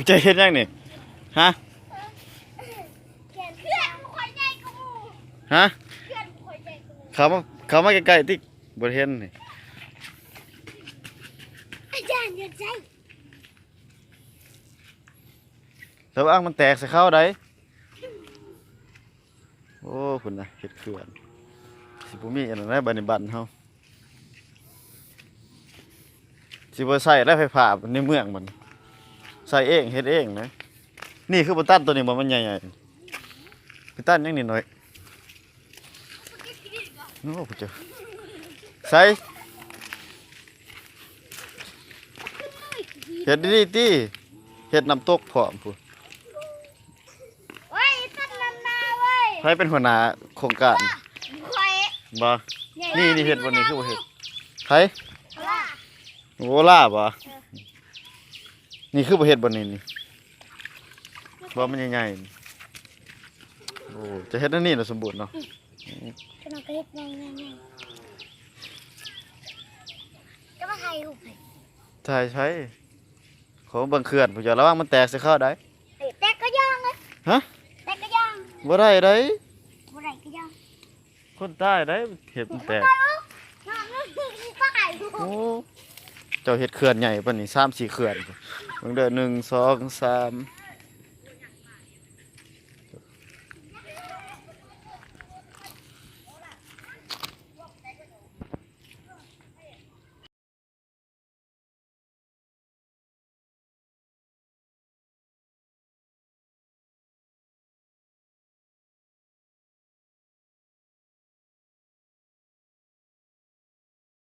จะเฮ็ดยังนี่ฮะเพื่อนคอยใจกูฮะเพื่อนคอยใจกู เขามาใกล้ๆที่บ่เห็นนี่ อาจารย์อย่าใจ แล้วอ่างมันแตกใส่เข้าได้โอ้คุณน่ะเฮ็ดเขื่อนสิบ่มีอันนั้นได้บัดนี้บ้านเฮาสิบ่ใช้ได้ไฟฟ้าในเมืองมันใส่เองเฮ็ดเองนะนี่คือบ่ตันตัวนี้บ่มันใหญ่ๆไปตันยังนิดหน่อยโอ้พุเจ้าใส่เฮ็ดดีๆติเฮ็ดน้ำตกพร้อมพุ่น เว้ยต้นนันนาเว้ย ใครเป็นหัวหน้าโครงการ คอย บ่นี่เฮ็ดบ่นี่คือบ่เฮ็ดไผ ล่า โอ้ล่าบ่นี่คือบ่เฮ็ดบ่นี่นี่บ่มันใหญ่ๆโอ้จะเฮ็ดอันนี้น่ะสมบูรณ์เนาะ จะมาเก็บไงจะมาถ่ายรูปให้ ถ่ายใช้ขอเบิ่งเขื่อนผู้เจ้าระวังมันแตกใส่เข้าได้ แตกก็ย่างเลย ฮะ แตกก็ย่าง บ่ได้ได้ บ่ได้ก็ย่าง คนใต้ได้เฮ็ดมันแตก น้องนึกป้ายดู โอ้เจ้าเฮ็ดเขื่อนใหญ่ปานนี้3-4เขื่อนเบิ่งเด้อ1 2 3